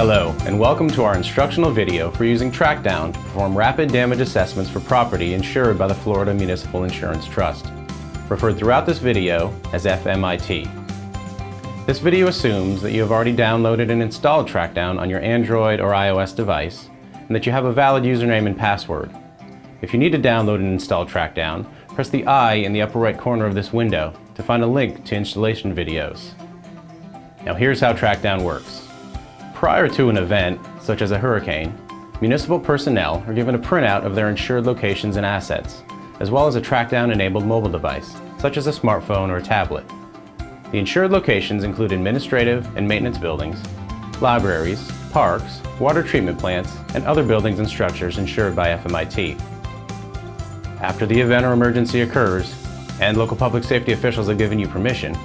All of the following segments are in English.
Hello, and welcome to our instructional video for using TrackDown to perform rapid damage assessments for property insured by the Florida Municipal Insurance Trust, referred throughout this video as FMIT. This video assumes that you have already downloaded and installed TrackDown on your Android or iOS device, and that you have a valid username and password. If you need to download and install TrackDown, press the I in the upper right corner of this window to find a link to installation videos. Now here's how TrackDown works. Prior to an event, such as a hurricane, municipal personnel are given a printout of their insured locations and assets, as well as a TrackDown-enabled mobile device, such as a smartphone or a tablet. The insured locations include administrative and maintenance buildings, libraries, parks, water treatment plants, and other buildings and structures insured by FMIT. After the event or emergency occurs, and local public safety officials have given you permission,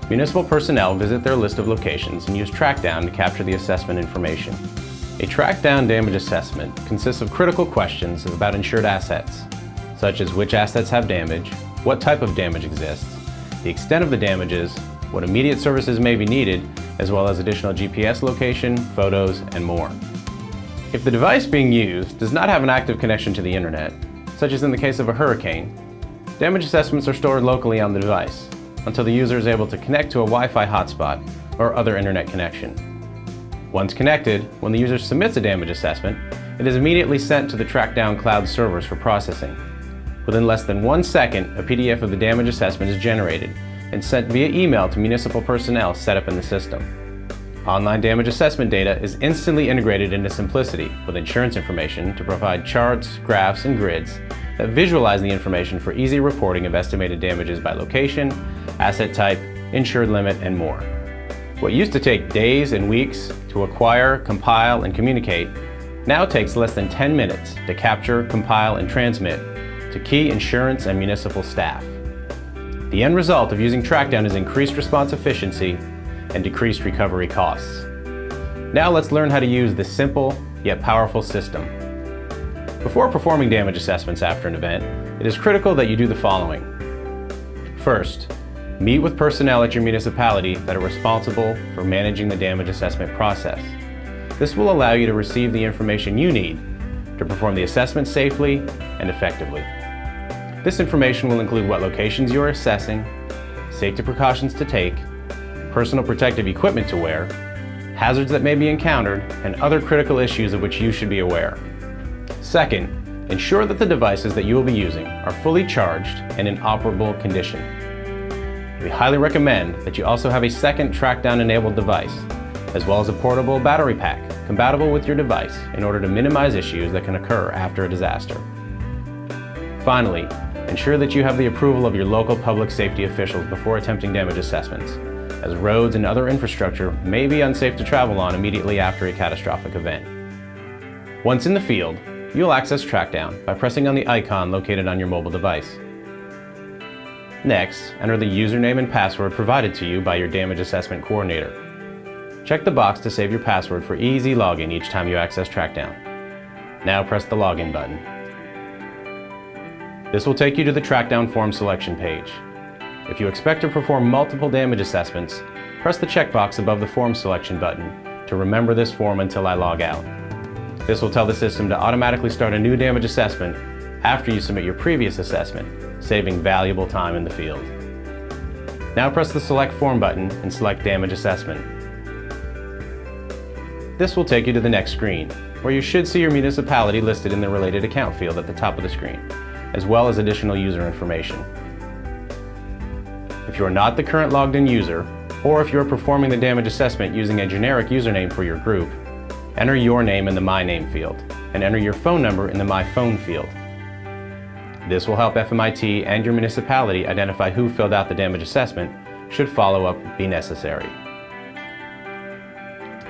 municipal personnel visit their list of locations and use TrackDown to capture the assessment information. A TrackDown damage assessment consists of critical questions about insured assets, such as which assets have damage, what type of damage exists, the extent of the damages, what immediate services may be needed, as well as additional GPS location, photos, and more. If the device being used does not have an active connection to the internet, such as in the case of a hurricane, damage assessments are stored locally on the device until the user is able to connect to a Wi-Fi hotspot or other internet connection. Once connected, when the user submits a damage assessment, it is immediately sent to the TrackDown cloud servers for processing. Within less than 1 second, a PDF of the damage assessment is generated and sent via email to municipal personnel set up in the system. Online damage assessment data is instantly integrated into Simplicity with insurance information to provide charts, graphs, and grids that visualize the information for easy reporting of estimated damages by location, asset type, insured limit, and more. What used to take days and weeks to acquire, compile, and communicate now takes less than 10 minutes to capture, compile, and transmit to key insurance and municipal staff. The end result of using TrackDown is increased response efficiency and decreased recovery costs. Now let's learn how to use this simple yet powerful system. Before performing damage assessments after an event, it is critical that you do the following. First, meet with personnel at your municipality that are responsible for managing the damage assessment process. This will allow you to receive the information you need to perform the assessment safely and effectively. This information will include what locations you are assessing, safety precautions to take, personal protective equipment to wear, hazards that may be encountered, and other critical issues of which you should be aware. Second, ensure that the devices that you will be using are fully charged and in operable condition. We highly recommend that you also have a second TrackDown-enabled device, as well as a portable battery pack compatible with your device in order to minimize issues that can occur after a disaster. Finally, ensure that you have the approval of your local public safety officials before attempting damage assessments, as roads and other infrastructure may be unsafe to travel on immediately after a catastrophic event. Once in the field, you'll access TrackDown by pressing on the icon located on your mobile device. Next, enter the username and password provided to you by your damage assessment coordinator. Check the box to save your password for easy login each time you access TrackDown. Now press the login button. This will take you to the TrackDown form selection page. If you expect to perform multiple damage assessments, press the checkbox above the form selection button to remember this form until I log out. This will tell the system to automatically start a new damage assessment after you submit your previous assessment, saving valuable time in the field. Now press the Select Form button and select Damage Assessment. This will take you to the next screen, where you should see your municipality listed in the Related Account field at the top of the screen, as well as additional user information. If you are not the current logged-in user, or if you are performing the damage assessment using a generic username for your group, enter your name in the My Name field, and enter your phone number in the My Phone field. This will help FMIT and your municipality identify who filled out the damage assessment should follow-up be necessary.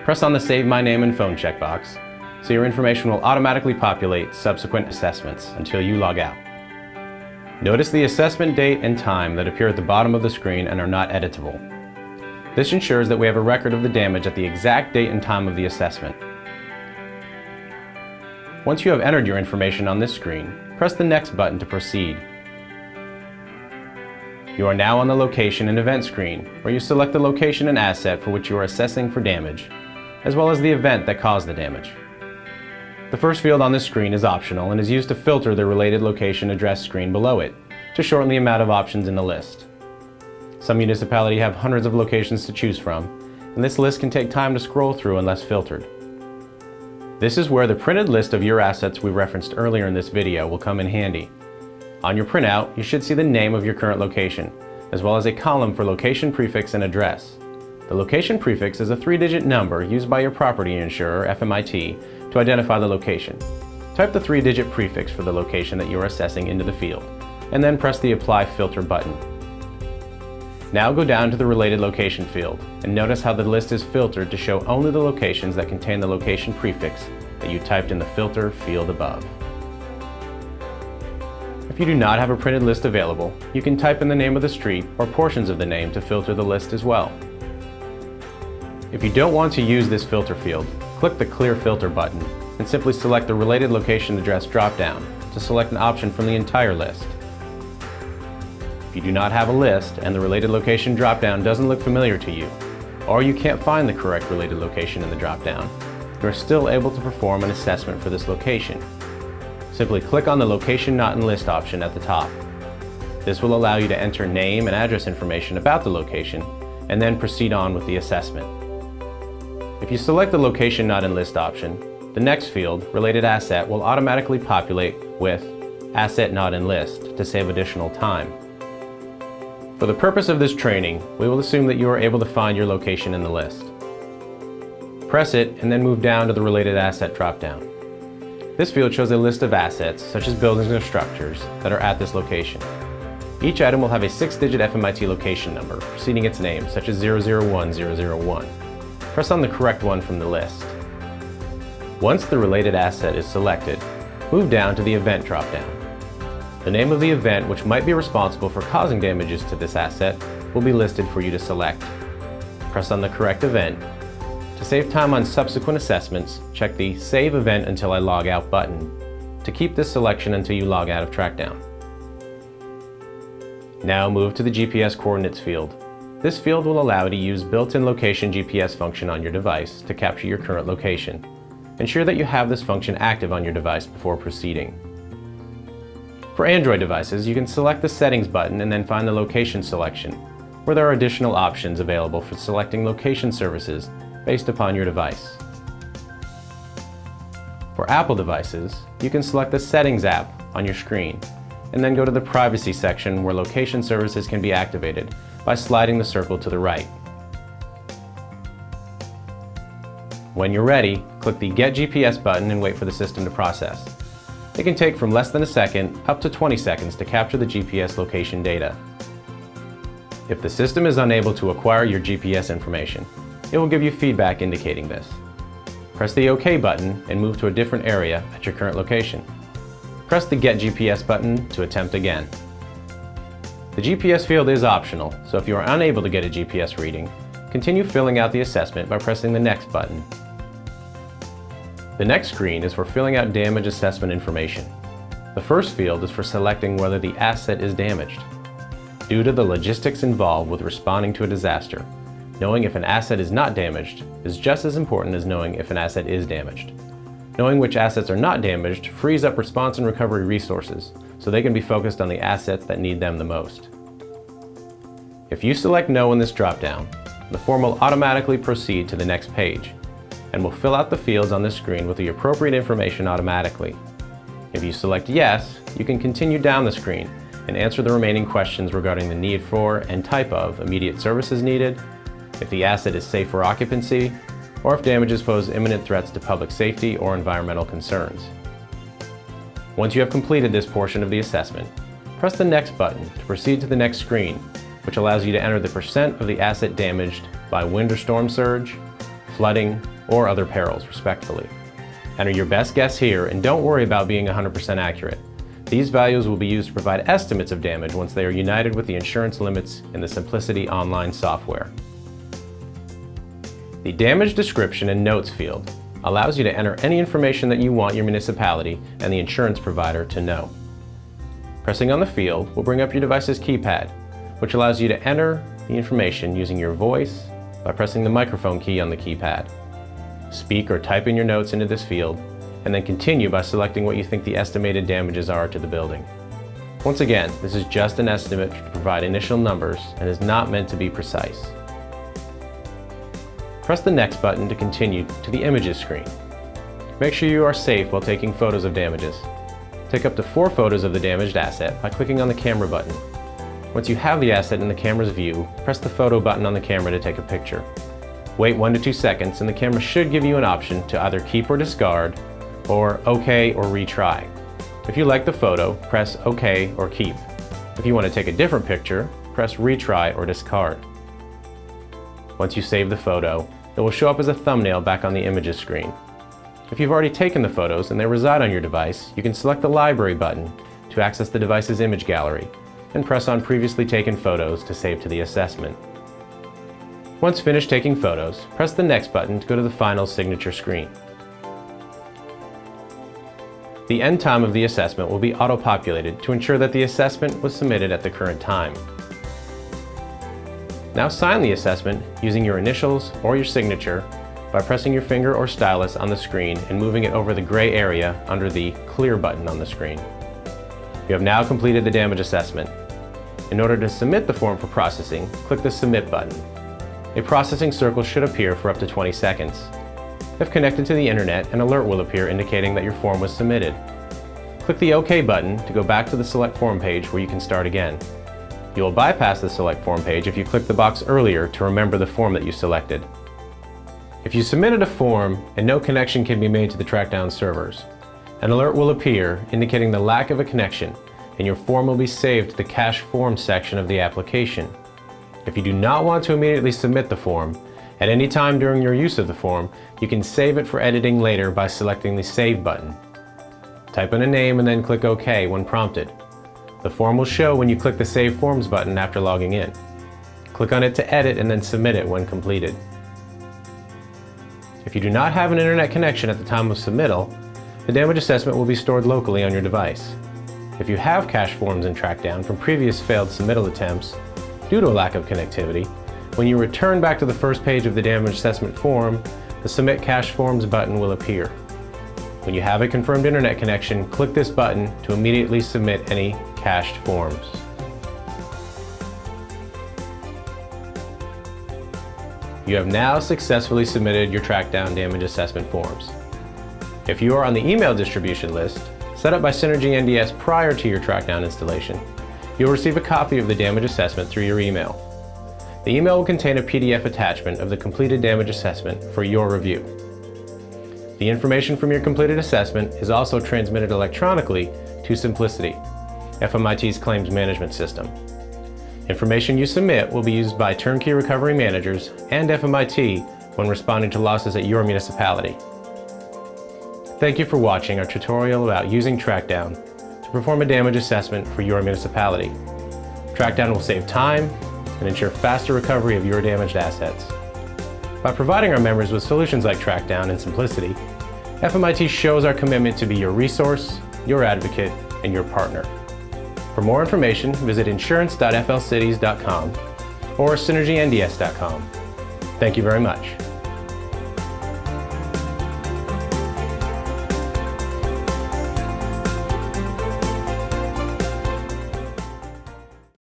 Press on the Save My Name and Phone checkbox, so your information will automatically populate subsequent assessments until you log out. Notice the assessment date and time that appear at the bottom of the screen and are not editable. This ensures that we have a record of the damage at the exact date and time of the assessment. Once you have entered your information on this screen, press the Next button to proceed. You are now on the Location and Event screen, where you select the location and asset for which you are assessing for damage, as well as the event that caused the damage. The first field on this screen is optional and is used to filter the related location address screen below it to shorten the amount of options in the list. Some municipalities have hundreds of locations to choose from, and this list can take time to scroll through unless filtered. This is where the printed list of your assets we referenced earlier in this video will come in handy. On your printout, you should see the name of your current location, as well as a column for location prefix and address. The location prefix is a 3-digit number used by your property insurer, FMIT, to identify the location. Type the 3-digit prefix for the location that you are assessing into the field, and then press the Apply Filter button. Now go down to the Related Location field, and notice how the list is filtered to show only the locations that contain the location prefix that you typed in the Filter field above. If you do not have a printed list available, you can type in the name of the street or portions of the name to filter the list as well. If you don't want to use this filter field, click the Clear Filter button and simply select the Related Location Address drop-down to select an option from the entire list. If you do not have a list and the Related Location drop-down doesn't look familiar to you, or you can't find the correct related location in the drop-down, you are still able to perform an assessment for this location. Simply click on the Location Not in List option at the top. This will allow you to enter name and address information about the location and then proceed on with the assessment. If you select the Location Not in List option, the next field, Related Asset, will automatically populate with Asset Not in List to save additional time. For the purpose of this training, we will assume that you are able to find your location in the list. Press it and then move down to the Related Asset drop-down. This field shows a list of assets, such as buildings or structures, that are at this location. Each item will have a 6-digit FMIT location number preceding its name, such as 001001. Press on the correct one from the list. Once the related asset is selected, move down to the Event drop-down. The name of the event which might be responsible for causing damages to this asset will be listed for you to select. Press on the correct event. To save time on subsequent assessments, check the Save Event Until I Log Out button to keep this selection until you log out of TrackDown. Now move to the GPS Coordinates field. This field will allow you to use built-in location GPS function on your device to capture your current location. Ensure that you have this function active on your device before proceeding. For Android devices, you can select the Settings button and then find the Location selection, where there are additional options available for selecting location services based upon your device. For Apple devices, you can select the Settings app on your screen, and then go to the Privacy section where location services can be activated by sliding the circle to the right. When you're ready, click the Get GPS button and wait for the system to process. It can take from less than a second up to 20 seconds to capture the GPS location data. If the system is unable to acquire your GPS information, it will give you feedback indicating this. Press the OK button and move to a different area at your current location. Press the Get GPS button to attempt again. The GPS field is optional, so if you are unable to get a GPS reading, continue filling out the assessment by pressing the Next button. The next screen is for filling out damage assessment information. The first field is for selecting whether the asset is damaged. Due to the logistics involved with responding to a disaster, knowing if an asset is not damaged is just as important as knowing if an asset is damaged. Knowing which assets are not damaged frees up response and recovery resources, so they can be focused on the assets that need them the most. If you select No in this drop-down, the form will automatically proceed to the next page, and will fill out the fields on this screen with the appropriate information automatically. If you select Yes, you can continue down the screen and answer the remaining questions regarding the need for and type of immediate services needed, if the asset is safe for occupancy, or if damages pose imminent threats to public safety or environmental concerns. Once you have completed this portion of the assessment, press the Next button to proceed to the next screen, which allows you to enter the percent of the asset damaged by wind or storm surge, flooding, or other perils, respectively. Enter your best guess here and don't worry about being 100% accurate. These values will be used to provide estimates of damage once they are united with the insurance limits in the Simplicity online software. The Damage Description and Notes field allows you to enter any information that you want your municipality and the insurance provider to know. Pressing on the field will bring up your device's keypad, which allows you to enter the information using your voice by pressing the microphone key on the keypad. speak or type in your notes into this field, and then continue by selecting what you think the estimated damages are to the building. Once again, this is just an estimate to provide initial numbers and is not meant to be precise. Press the Next button to continue to the Images screen. Make sure you are safe while taking photos of damages. Take up to 4 photos of the damaged asset by clicking on the Camera button. Once you have the asset in the camera's view, press the Photo button on the camera to take a picture. Wait 1 to 2 seconds and the camera should give you an option to either keep or discard, or OK or retry. If you like the photo, press OK or keep. If you want to take a different picture, press retry or discard. Once you save the photo, it will show up as a thumbnail back on the Images screen. If you've already taken the photos and they reside on your device, you can select the Library button to access the device's image gallery and press on Previously Taken Photos to save to the assessment. Once finished taking photos, press the Next button to go to the final signature screen. The end time of the assessment will be auto-populated to ensure that the assessment was submitted at the current time. Now sign the assessment using your initials or your signature by pressing your finger or stylus on the screen and moving it over the gray area under the Clear button on the screen. You have now completed the damage assessment. In order to submit the form for processing, click the Submit button. A processing circle should appear for up to 20 seconds. If connected to the internet, an alert will appear indicating that your form was submitted. Click the OK button to go back to the Select Form page where you can start again. You will bypass the Select Form page if you click the box earlier to remember the form that you selected. If you submitted a form and no connection can be made to the TrackDown servers, an alert will appear indicating the lack of a connection, and your form will be saved to the Cache Forms section of the application. If you do not want to immediately submit the form, at any time during your use of the form, you can save it for editing later by selecting the Save button. Type in a name and then click OK when prompted. The form will show when you click the Save Forms button after logging in. Click on it to edit and then submit it when completed. If you do not have an internet connection at the time of submittal, the damage assessment will be stored locally on your device. If you have cache forms in TrackDown from previous failed submittal attempts, due to a lack of connectivity, when you return back to the first page of the damage assessment form, the Submit Cache Forms button will appear. When you have a confirmed internet connection, click this button to immediately submit any cached forms. You have now successfully submitted your TrackDown Damage Assessment forms. If you are on the email distribution list, set up by SynergyNDS prior to your TrackDown installation, you'll receive a copy of the damage assessment through your email. The email will contain a PDF attachment of the completed damage assessment for your review. The information from your completed assessment is also transmitted electronically to Simplicity, FMIT's claims management system. Information you submit will be used by turnkey recovery managers and FMIT when responding to losses at your municipality. Thank you for watching our tutorial about using TrackDown to perform a damage assessment for your municipality. TrackDown will save time and ensure faster recovery of your damaged assets. By providing our members with solutions like TrackDown and Simplicity, FMIT shows our commitment to be your resource, your advocate, and your partner. For more information, visit insurance.flcities.com or synergynds.com. Thank you very much.